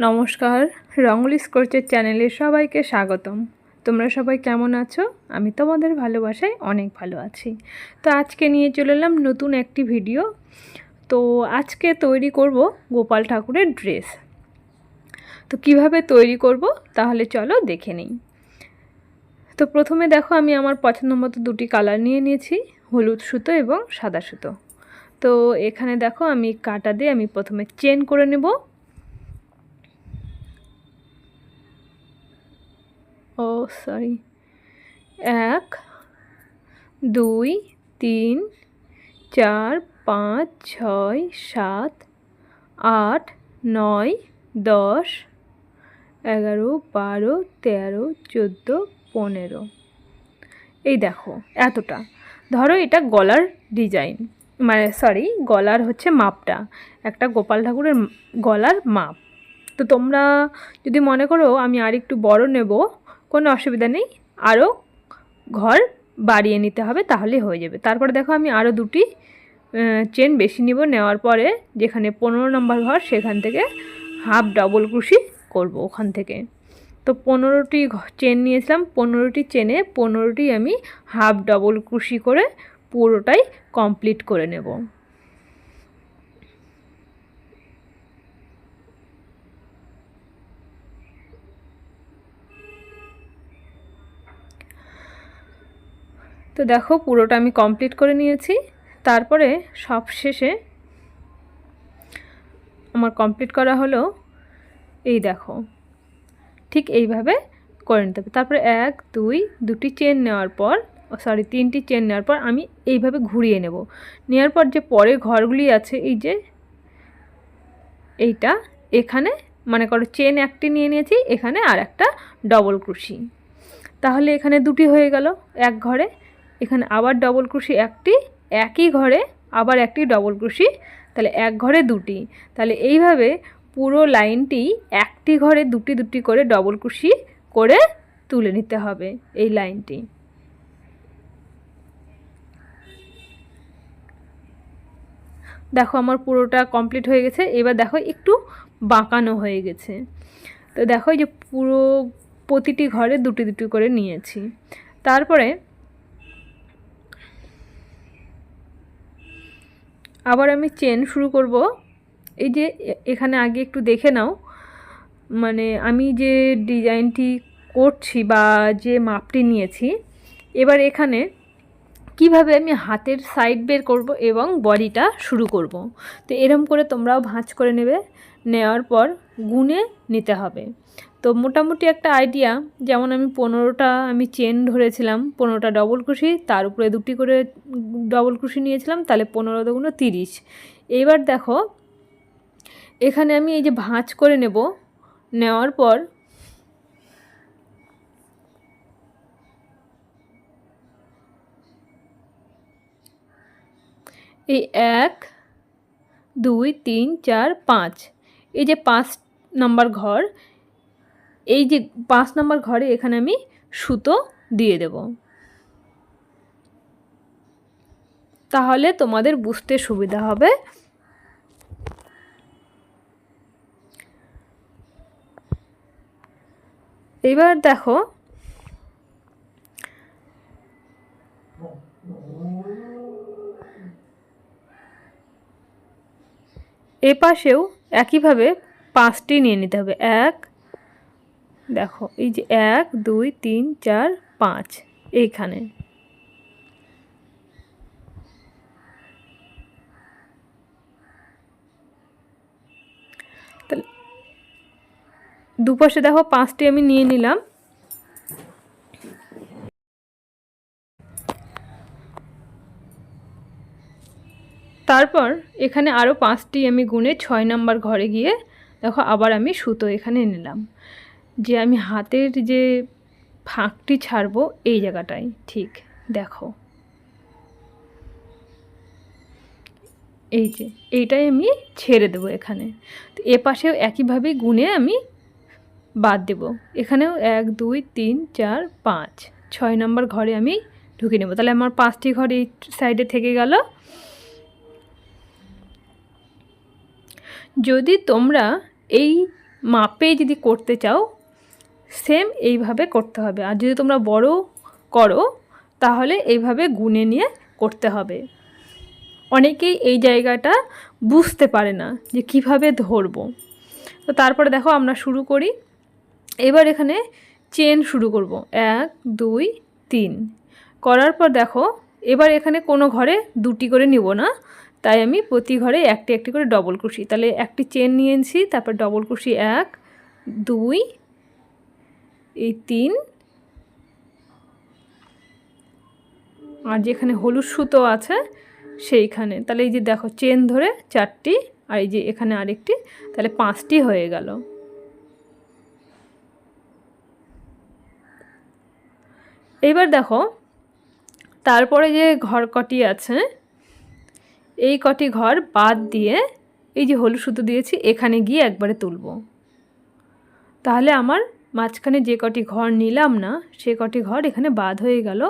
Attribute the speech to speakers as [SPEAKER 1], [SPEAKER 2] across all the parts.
[SPEAKER 1] নমস্কার, রঙ্গোলি স্কোচের চ্যানেলে সবাইকে স্বাগতম। তোমরা সবাই কেমন আছো? আমি তোমাদের ভালোবাসায় অনেক ভালো আছি। তো আজকে নিয়ে চলে এলাম নতুন একটি ভিডিও। তো আজকে তৈরি করব গোপাল ঠাকুরের ড্রেস। তো কিভাবে তৈরি করব তাহলে চলো দেখে নিই। তো প্রথমে দেখো আমি আমার পছন্দ মতো দুটি কালার নিয়ে নিয়েছি, হলুদ সুতো এবং সাদা সুতো। তো এখানে দেখো আমি কাটা দিয়ে আমি প্রথমে চেন করে নেব। সরি, 1 2 3 4 5 6 7 8 9 10 11 12 13 14 15। এই দেখো এতটা। ধরো এটা গলার ডিজাইন, মানে সরি গলার হচ্ছে মাপটা, একটা গোপাল ঠাকুরের গলার মাপ। তো তোমরা যদি মনে করো আমি আর একটু বড় নেব, কোনো অসুবিধা নেই, আরও ঘর বাড়িয়ে নিতে হবে, তাহলে হয়ে যাবে। তারপরে দেখো আমি আরও দুটি চেন বেশি নিব, নেওয়ার পরে যেখানে 15 নম্বর ঘর সেখান থেকে হাফ ডবল ক্রোশি করব ওখান থেকে। তো 15টি চেন নিয়েছিলাম, 15টি চেনে 15টি আমি হাফ ডবল ক্রোশি করে পুরোটাই কমপ্লিট করে নেব। তো দেখো পুরোটা আমি কমপ্লিট করে নিয়েছি। তারপরে সব শেষে আমার কমপ্লিট করা হলো, এই দেখো ঠিক এইভাবে করে নিতে হবে। তারপরে 1 2 দুটি চেন নেওয়ার পর, সরি 3টি চেন নেওয়ার পর আমি এইভাবে ঘুরিয়ে নেব। নেওয়ার পর যে পরে ঘরগুলি আছে, এই যে এইটা, এখানে মনে করো চেন একটি নিয়ে নিয়েছি, এখানে আর একটা ডবল ক্রোশি, তাহলে এখানে দুটি হয়ে গেল এক ঘরে। এখানে আবার ডবল ক্রোশি একটি, একই ঘরে আবার একটি ডবল ক্রোশি, তাহলে এক ঘরে দুটি। তাহলে এইভাবে পুরো লাইনটি একটি ঘরে দুটি দুটি করে ডবল ক্রোশি করে তুলে নিতে হবে এই লাইনটি। দেখো আমার পুরোটা কমপ্লিট হয়ে গেছে। এবার দেখো একটু বাঁকানো হয়ে গেছে। তো দেখো এই যে পুরো প্রতিটি ঘরে দুটি দুটি করে নিয়েছি। তারপরে আবার আমি চেন শুরু করব। এই যে এখানে আগে একটু দেখে নাও, মানে আমি যে ডিজাইনটি করছি বা যে মাপটি নিয়েছি, এবার এখানে কিভাবে আমি হাতের সাইড বের করব এবং বডিটা শুরু করব। তো এরকম করে তোমরাও ভাঁজ করে নেবে, নেওয়ার পর গুনে নিতে হবে। তো মোটামুটি একটা আইডিয়া, যেমন আমি 15টা আমি চেন ধরেছিলাম, 15টা ডবল ক্রোশি, তার উপরে দুটি করে ডবল ক্রোশি নিয়েছিলাম, তাহলে 15 দুগুণ 30। এইবার দেখো এখানে আমি এই যে ভাঁজ করে নেব, নেওয়ার পর এই 1 2 3 4 5, এই যে 5 নম্বর ঘর, এই যে 5 নম্বর ঘরে এখানে আমি সুতো দিয়ে দেব, তাহলে তোমাদের বুঝতে সুবিধা হবে। এবার দেখো এ পাশেও একইভাবে 5টি নিয়ে নিতে হবে। দেখো এই যে 1 2 3 4 5 এইখানে। তাহলে দুপাশে দেখো 5টি আমি নিয়ে নিলাম। তারপর এখানে আরও 5টি আমি গুনে 6 নম্বর ঘরে গিয়ে দেখো আবার আমি সুতো এখানে নিলাম, যে আমি হাতের যে ফাঁকটি ছাড়বো এই জায়গাটায়, ঠিক দেখো এই যে এইটাই আমি ছেড়ে দেবো এখানে। তো এ পাশেও একইভাবে গুনে আমি বাদ দেব। এখানেও 1 2 3 4 5 6 নম্বর ঘরে আমি ঢুকে নেব, তাহলে আমার 5টি ঘর এই সাইডে থেকে গেল। যদি তোমরা এই মাপেই যদি করতে চাও সেম এইভাবে করতে হবে। আর যদি তোমরা বড় করো তাহলে এইভাবে গুনে নিয়ে করতে হবে। অনেকেই এই জায়গাটা বুঝতে পারে না যে কিভাবে ধরবো। তো তারপরে দেখো আমরা শুরু করি। এবার এখানে চেন শুরু করব, 1 2 3 করার পর দেখো এবার এখানে কোনো ঘরে দুটি করে নিব না, তাই আমি প্রতি ঘরে একটি একটি করে ডবল ক্রোশি। তাহলে একটি চেন নিয়েছি, তারপর ডবল ক্রোশি 1 2 এই 3, আর যেখানে হলুদ সুতো আছে সেইখানে, তাহলে এই যে দেখো চেন ধরে 4টি, আর এই যে এখানে আরেকটি, তাহলে 5টি হয়ে গেল। এইবার দেখো তারপরে যে ঘর কটি আছে এই কটি ঘর বাদ দিয়ে এই যে হলুদ সুতো দিয়েছি এখানে গিয়ে একবারে তুলব। তাহলে আমার মাঝখানে যে কটি ঘর নিলাম না সে কটি ঘর এখানে বাদ হয়ে গেল,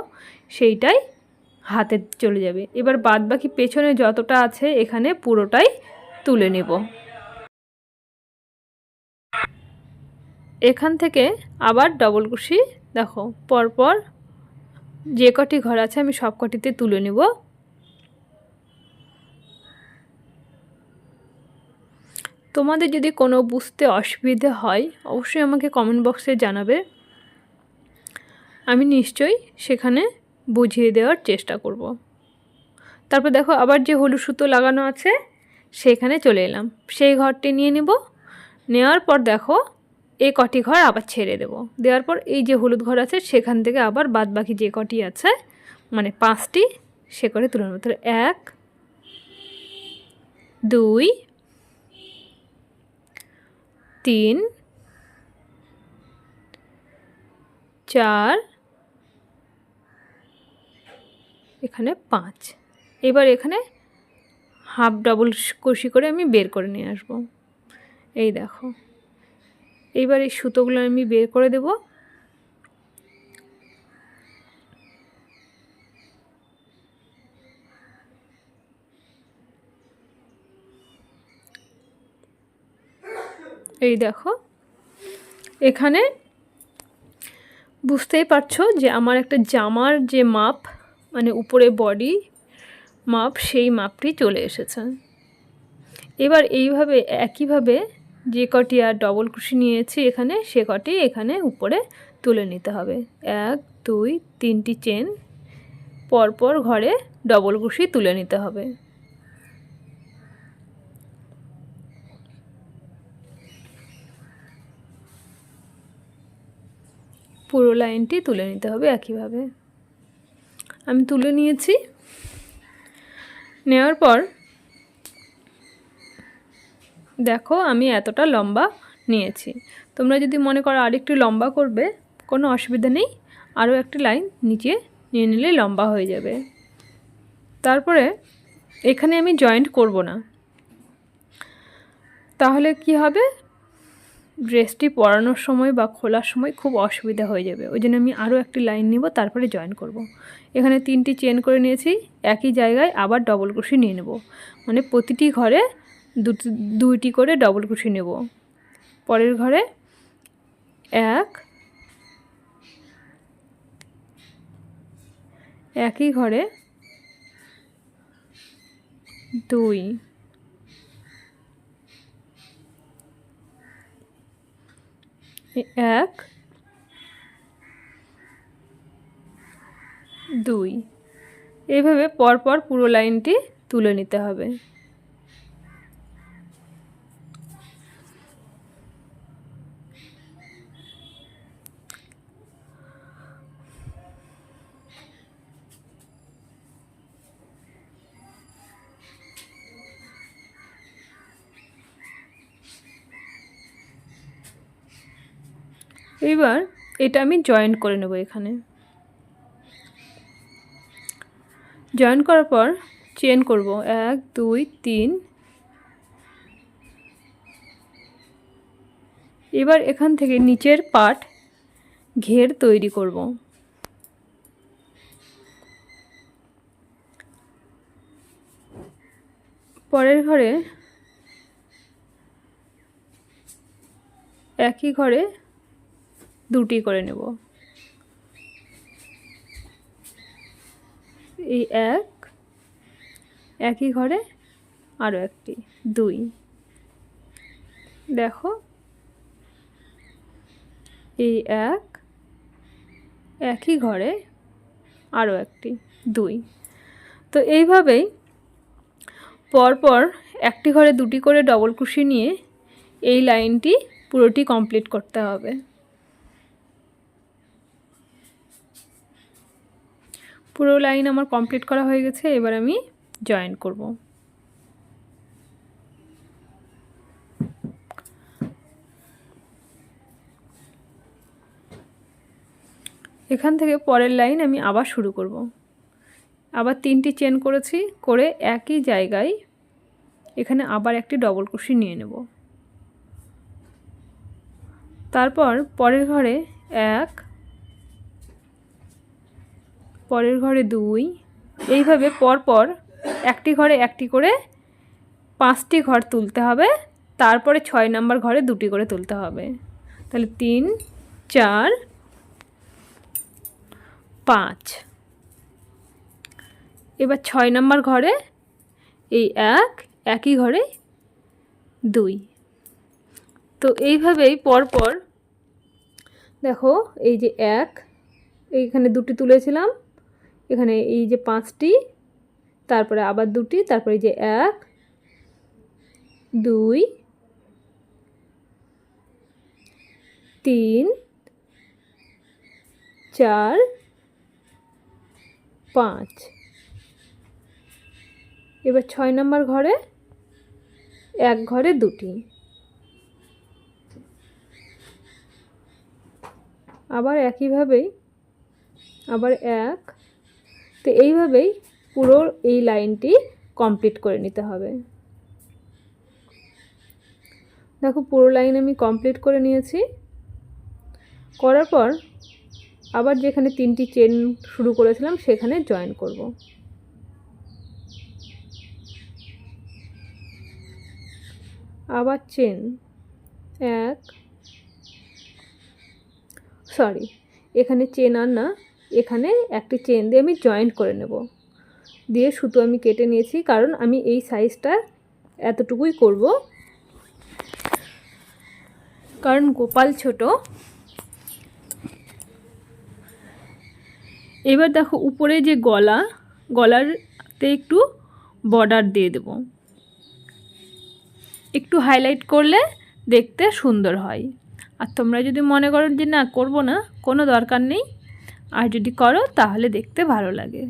[SPEAKER 1] সেইটাই হাতে চলে যাবে। এবার বাদ বাকি পেছনে যতটা আছে এখানে পুরোটাই তুলে নেব। এখান থেকে আবার ডবল ক্রোশি দেখো পরপর যে কটি ঘর আছে আমি সব কটিতে তুলে নেব। তোমাদের যদি কোনো বুঝতে অসুবিধে হয় অবশ্যই আমাকে কমেন্ট বক্সে জানাবে, আমি নিশ্চয়ই সেখানে বুঝিয়ে দেওয়ার চেষ্টা করব। তারপর দেখো আবার যে হলুদ সুতো লাগানো আছে সেখানে চলে এলাম, সেই ঘরটি নিয়ে নেব। নেওয়ার পর দেখো এই কটি ঘর আবার ছেড়ে দেব, দেওয়ার পর এই যে হলুদ ঘর আছে সেখান থেকে আবার বাদ বাকি যে কটি আছে মানে 5টি সে করে তুলে নেব। তাহলে 1 2 3 4 এখানে 5। এবার এখানে হাফ ডবল ক্রোশি করে আমি বের করে নিয়ে আসব। এই দেখো এইবার এই সুতোগুলো আমি বের করে দেব। এই দেখো এখানে বুঝতেই পারছো যে আমার একটা জামার যে মাপ মানে উপরে বডি মাপ সেই মাপটি চলে এসেছে। এবার এইভাবে একইভাবে যে কটি আর ডবল ক্রোশি নিয়েছি এখানে সে কটি এখানে উপরে তুলে নিতে হবে। 1 2 3টি চেন পরপর ঘরে ডবল ক্রোশি তুলে নিতে হবে। পুরো লাইনটি তুলে নিতে হবে একইভাবে। আমি তুলে নিয়েছি। নেওয়ার পর দেখো আমি এতটা লম্বা নিয়েছি। তোমরা যদি মনে করো আরেকটু লম্বা করবে কোনো অসুবিধা নেই, আরও একটি লাইন নিচে নিয়ে নিলে লম্বা হয়ে যাবে। তারপরে এখানে আমি জয়েন্ট করব না, তাহলে কি হবে ড্রেসটি পরানোর সময় বা খোলার সময় খুব অসুবিধা হয়ে যাবে। ওই জন্য আমি আরও একটি লাইন নিব তারপরে জয়েন করব। এখানে 3টি চেন করে নিয়েছি, একই জায়গায় আবার ডবল ক্রোশি নিয়ে নেব, মানে প্রতিটি ঘরে দুইটি করে ডবল ক্রোশি নেব। পরের ঘরে 1 একই ঘরে 2 1 2 এইভাবে পরপর পুরো লাইনটি তুলে নিতে হবে। এইবার এটা আমি জয়েন করে নেব। এখানে জয়েন করার পর চেন করব 1 2 3। এবার এখান থেকে নিচের পার্ট ঘের তৈরি করব। পরের ঘরে একই ঘরে দুটি করে নেব। এই এক, একই ঘরে আরও একটি, 2। দেখো এই এক, একই ঘরে আরও একটি, 2। তো এইভাবেই পরপর একটি ঘরে দুটি করে ডবল ক্রোশে নিয়ে এই লাইনটি পুরোটি কমপ্লিট করতে হবে। পুরো লাইন আমার কমপ্লিট করা হয়ে গেছে। এবার আমি জয়েন করব। এখান থেকে পরের লাইন আমি আবার শুরু করব। আবার 3টি চেন করেছি, করে একই জায়গায় এখানে আবার একটি ডবল ক্রোশে নিয়ে নেব। তারপর পরের ঘরে 1, পরের ঘরে 2, এইভাবে পরপর একটি ঘরে একটি করে 5টি ঘর তুলতে হবে। তারপরে 6 নম্বর ঘরে দুটি করে তুলতে হবে। তাহলে 3, 4, 5। এবার 6 নম্বর ঘরে এই একই ঘরে 2। তো এইভাবেই পরপর দেখো, এই যে 1, এইখানে দুটি তুলেছিলাম, এখানে এই যে 5টি, তারপরে আবার দুটি, তারপরে এই যে 1, 2, 3, 4, 5। এবার 6 নম্বর ঘরে এক ঘরে দুটি, আবার একইভাবেই আবার 1। তো এইভাবেই পুরো এই লাইনটি কমপ্লিট করে নিতে হবে। দেখো পুরো লাইন আমি কমপ্লিট করে নিয়েছি। করার পর আবার যেখানে 3টি চেন শুরু করেছিলাম সেখানে জয়েন করব। আবার চেন 1, সরি এখানে চেন আর না, এখানে একটি চেন দিয়ে আমি জয়েন্ট করে নেব। দিয়ে সুতো আমি কেটে নিয়েছি, কারণ আমি এই সাইজটা এতটুকুই করব, কারণ গোপাল ছোট। এবার দেখো উপরে যে গলাতে একটু বর্ডার দিয়ে দেব, একটু হাইলাইট করলে দেখতে সুন্দর হয়। আর তোমরা যদি মনে করো যে না করব না, কোনো দরকার নেই, আর যদি করো তাহলে দেখতে ভালো লাগে।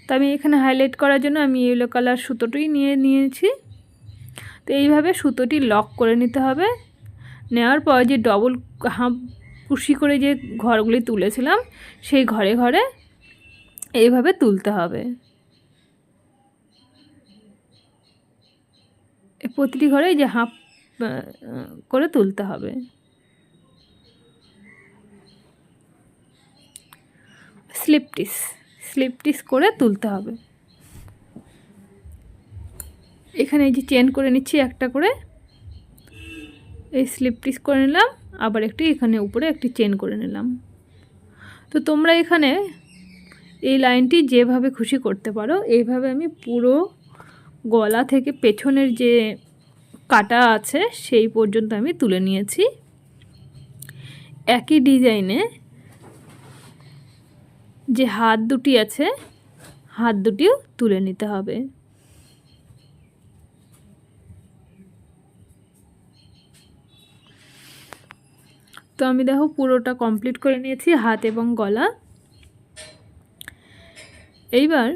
[SPEAKER 1] তো আমি এখানে হাইলাইট করার জন্য আমি ইয়েলো কালার সুতোটি নিয়েছি। তো এইভাবে সুতোটি লক করে নিতে হবে। নেওয়ার পর যে ডবল হাফ কুশি করে যে ঘরগুলি তুলেছিলাম সেই ঘরে ঘরে এইভাবে তুলতে হবে। প্রতিটি ঘরে যে হাফ করে তুলতে হবে। স্লিপ টিস করে তুলতে হবে। এখানে এই যে চেন করে নিচ্ছি একটা করে, এই স্লিপ টিস করে নিলাম, আবার একটি এখানে উপরে একটি চেন করে নিলাম। তো তোমরা এখানে এই লাইনটি যেভাবে খুশি করতে পারো। এইভাবে আমি পুরো গলা থেকে পেছনের যে কাটা আছে সেই পর্যন্ত আমি তুলে নিয়েছি। একই ডিজাইনে যে হাত দুটি আছে হাত দুটিও তুলে নিতে হবে। তো আমি দেখো পুরোটা কমপ্লিট করে নিয়েছি হাত এবং গলা। এইবার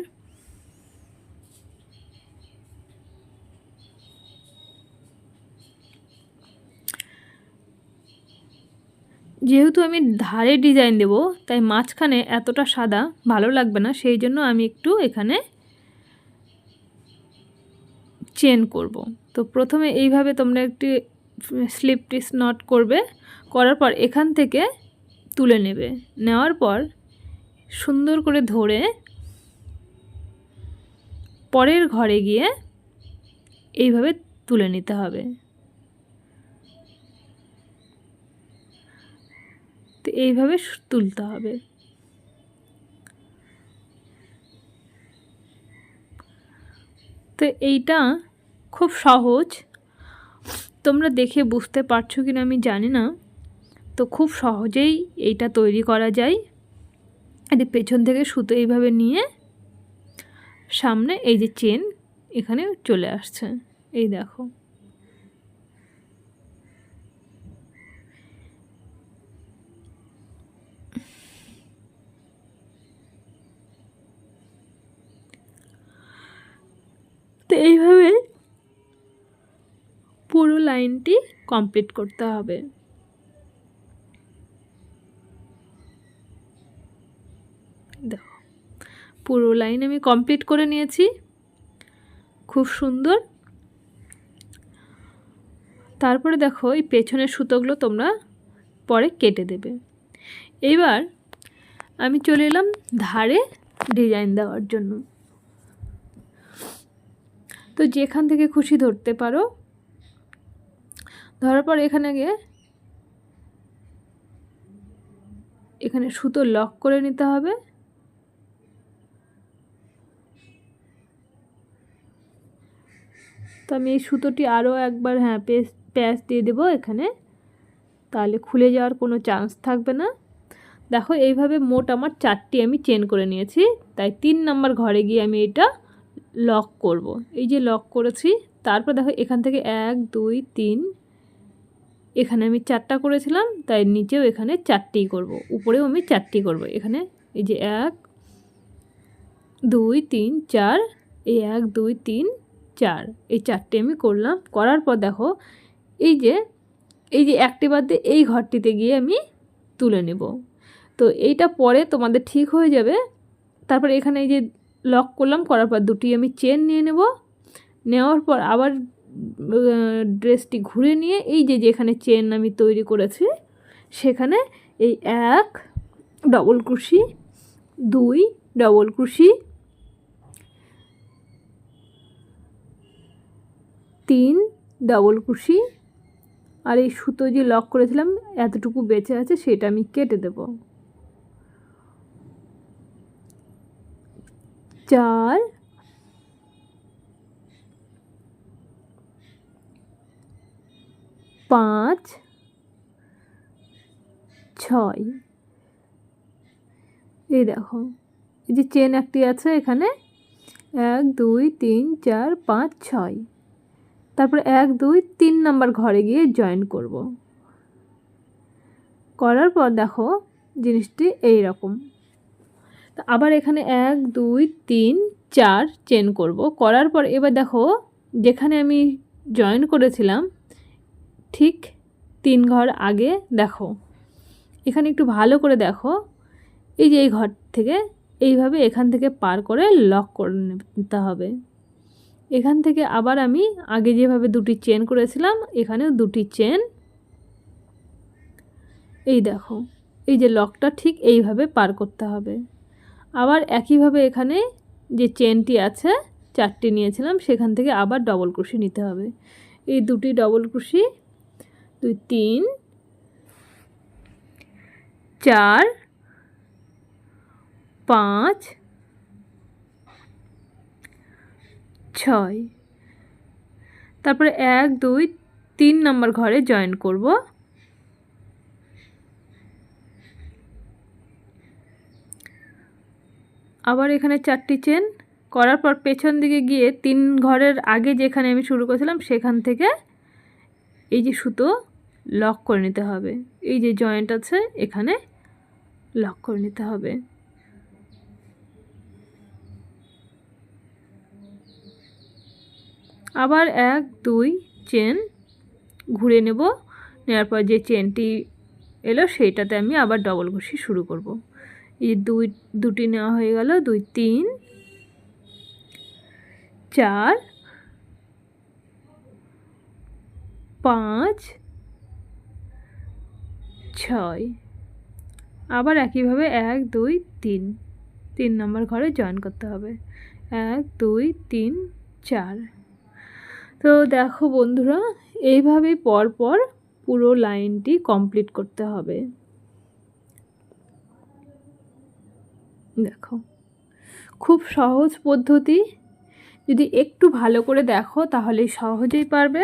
[SPEAKER 1] যেহেতু আমি ধারে ডিজাইন দেব, তাই মাঝখানে এতটা সাদা ভালো লাগবে না, সেই জন্য আমি একটু এখানে চেন করব। তো প্রথমে এইভাবে তোমরা একটি স্লিপ টিস নট করবে, করার পর এখান থেকে তুলে নেবে। নেওয়ার পর সুন্দর করে ধরে পরের ঘরে গিয়ে এইভাবে তুলে নিতে হবে। তো এইভাবে তুলতে হবে। তো এইটা খুব সহজ, তোমরা দেখে বুঝতে পারছো কিনা আমি জানি না। তো খুব সহজেই এইটা তৈরি করা যায়। এটি পেছন থেকে সুতো এইভাবে নিয়ে সামনে এই যে চেন এখানে চলে আসছে, এই দেখো। তো এইভাবে পুরো লাইনটি কমপ্লিট করতে হবে। দেখো পুরো লাইন আমি কমপ্লিট করে নিয়েছি, খুব সুন্দর। তারপরে দেখো এই পেছনের সুতোগুলো তোমরা পরে কেটে দেবে। এবার আমি চলে এলাম ধারে ডিজাইন দেওয়ার জন্য। তো যেখান থেকে খুশি ধরতে পারো, ধরার পর এখানে গিয়ে এখানে সুতো লক করে নিতে হবে। তো আমি এই সুতোটি আরও একবার প্যাঁচ দিয়ে দেবো এখানে, তাহলে খুলে যাওয়ার কোনো চান্স থাকবে না। দেখো এইভাবে মোট আমার 4টি আমি চেন করে নিয়েছি, তাই 3 নম্বর ঘরে গিয়ে আমি এটা লক করব। এই যে লক করেছি, তারপর দেখো এখান থেকে 1 2 3, এখানে আমি 4টা করেছিলাম, তাই নিচেও এখানে 4টিই করব, উপরেও আমি 4টি করব। এখানে এই যে 1 2 3 4, এই 1 2 3 4, এই 4টি আমি করলাম। করার পর দেখো এই যে একটি বাদ দিয়ে এই ঘরটিতে গিয়ে আমি তুলে নেব। তো এইটা পরে তোমাদের ঠিক হয়ে যাবে। তারপর এখানে এই যে লক করলাম, করার পর 2টি আমি চেন নিয়ে নেব। নেওয়ার পর আবার ড্রেসটি ঘুরে নিয়ে এই যে যেখানে চেন আমি তৈরি করেছি সেখানে এই 1 double crochet, 2 double crochet, 3 double crochet, আর এই সুতো যে লক করেছিলাম এতটুকু বেঁচে আছে সেটা আমি কেটে দেব। 4 5 6, এই দেখো এই যে চেন একটি আছে এখানে 1 2 3 4 5 6, তারপর 1 2 3 নম্বর ঘরে গিয়ে জয়েন করব। করার পর দেখো জিনিসটি এই রকম। তো আবার এখানে 1 2 3 4 চেন করব। করার পর এবার দেখো যেখানে আমি জয়েন করেছিলাম ঠিক 3 ঘর আগে দেখো এখানে একটু ভালো করে দেখো, এই যে এই ঘর থেকে এইভাবে এখান থেকে পার করে লক করে নিতে হবে। এখান থেকে আবার আমি আগে যেভাবে 2টি চেন করেছিলাম এখানেও 2টি চেন, এই দেখো এই যে লকটা ঠিক এইভাবে পার করতে হবে। আবার একইভাবে এখানে যে চেনটি আছে 4টি নিয়েছিলাম সেখান থেকে আবার ডবল ক্রোশি নিতে হবে। এই 2টি ডবল ক্রোশি 2 3 4 5 6, তারপরে 1 2 3 নম্বর ঘরে জয়েন করব। আবার এখানে 4টি চেন করার পর পেছন দিকে গিয়ে 3 ঘরের আগে যেখানে আমি শুরু করেছিলাম সেখান থেকে এই যে সুতো লক করে নিতে হবে। এই যে জয়েন্ট আছে এখানে লক করে নিতে হবে। আবার 1 2 চেন ঘুরে নেব, নেওয়ার পর যে চেনটি এলো সেইটাতে আমি আবার ডবল ক্রোশি শুরু করব। এই যে 2টি নেওয়া হয়ে গেল, 2 3 4 5 6, আবার একইভাবে 1 2 3 নম্বর ঘরে জয়েন করতে হবে। 1 2 3 4। তো দেখো বন্ধুরা এইভাবেই পরপর পুরো লাইনটি কমপ্লিট করতে হবে। দেখো, খুব সহজ পদ্ধতি, যদি একটু ভালো করে দেখো তাহলে সহজেই পারবে,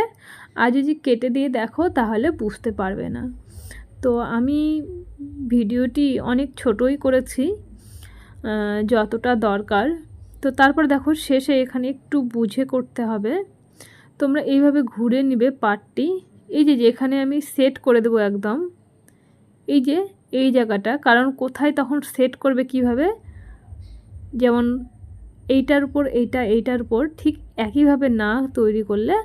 [SPEAKER 1] আর যদি কেটে দিয়ে দেখো তাহলে বুঝতে পারবে না। তো আমি ভিডিওটি অনেক ছোটই করেছি, যতটা দরকার। তো তারপর দেখো শেষে এখানে একটু বুঝে করতে হবে। তোমরা এইভাবে ঘুরে নিবে পার্টটি, এই যে যেখানে আমি সেট করে দেবো একদম, এই যে এই জায়গাটা, কারণ কোথায় তখন সেট করবে কিভাবে, যেমন এইটার উপর এইটার উপর ঠিক একইভাবে না তৈরি করলে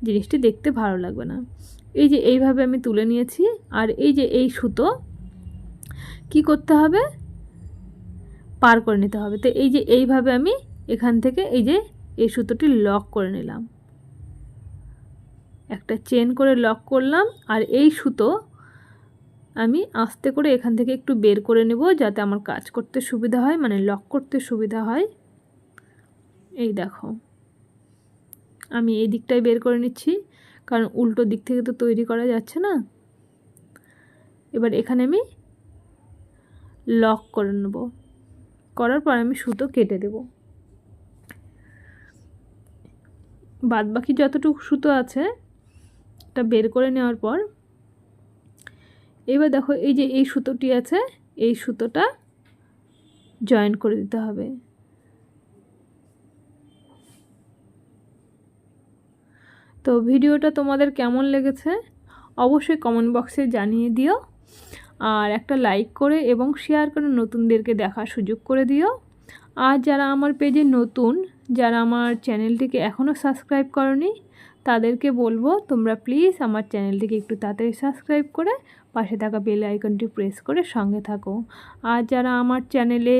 [SPEAKER 1] জিনিসটি দেখতে ভালো লাগবে না। এই যে এইভাবে আমি তুলে নিয়েছি, আর এই যে এই সুতো কি করতে হবে, পার করে নিতে হবে। তো এই যে এইভাবে আমি এখান থেকে এই যে এই সুতোটি লক করে নিলাম, একটা চেন করে লক করলাম, আর এই সুতো আমি আস্তে করে এখান থেকে একটু বের করে নেব যাতে আমার কাজ করতে সুবিধা হয়, মানে লক করতে সুবিধা হয়। এই দেখো, আমি এই দিকটাই বের করে নিচ্ছি, কারণ উল্টো দিক থেকে তো তৈরি করা যাচ্ছে না। এবার এখানে আমি লক করে নেব, করার পর আমি সুতো কেটে দেব। বাদ বাকি যতটুকু সুতো আছে এটা বের করে নেওয়ার পর এবার দেখো এই যে এই সুতোটি আছে, এই সুতোটা জয়েন করে দিতে হবে। তো ভিডিওটা তোমাদের কেমন লেগেছে অবশ্যই কমেন্ট বক্সে জানিয়ে দিও, আর একটা লাইক করে এবং শেয়ার করে নতুনদেরকে দেখার সুযোগ করে দিও। আর যারা আমার পেজে নতুন, যারা আমার চ্যানেলটিকে এখনও সাবস্ক্রাইব করনি, তাদেরকে বলবো তোমরা প্লিজ আমার চ্যানেলটিকে একটু তাড়াতাড়ি সাবস্ক্রাইব করে পাশে থাকা বেল আইকনটি প্রেস করে সঙ্গে থাকো। আর যারা আমার চ্যানেলে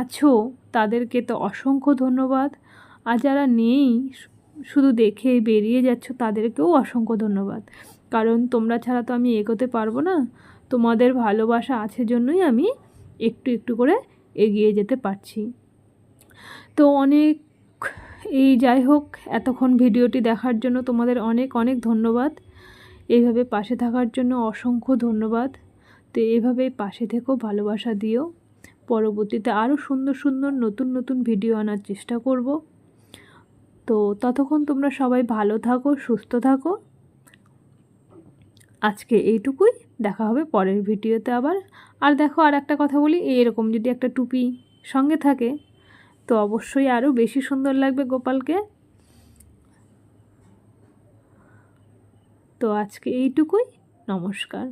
[SPEAKER 1] আছো তাদেরকে তো অসংখ্য ধন্যবাদ, আর যারা নেই শুধু দেখে বেরিয়ে যাচ্ছ তাদেরকেও অসংখ্য ধন্যবাদ, কারণ তোমরা ছাড়া তো আমি এগোতে পারবো না। তোমাদের ভালোবাসা আছে জন্যই আমি একটু একটু করে এগিয়ে যেতে পারছি। তো অনেক এই যাই হোক, এতক্ষণ ভিডিওটি দেখার জন্য তোমাদের অনেক অনেক ধন্যবাদ, এইভাবে পাশে থাকার জন্য অসংখ্য ধন্যবাদ। তো এইভাবেই পাশে থেকেও ভালোবাসা দিও, পরবর্তীতে আরও সুন্দর সুন্দর নতুন নতুন ভিডিও আনার চেষ্টা করব। তো ততক্ষণ তোমরা সবাই ভালো থাকো, সুস্থ থাকো। আজকে এইটুকুই, দেখা হবে পরের ভিডিওতে আবার। আর দেখো, আর একটা কথা বলি, এরকম যদি একটা টুপি সঙ্গে থাকে তো অবশ্যই আরও বেশি সুন্দর লাগবে গোপালকে। তো আজকে এইটুকুই, নমস্কার।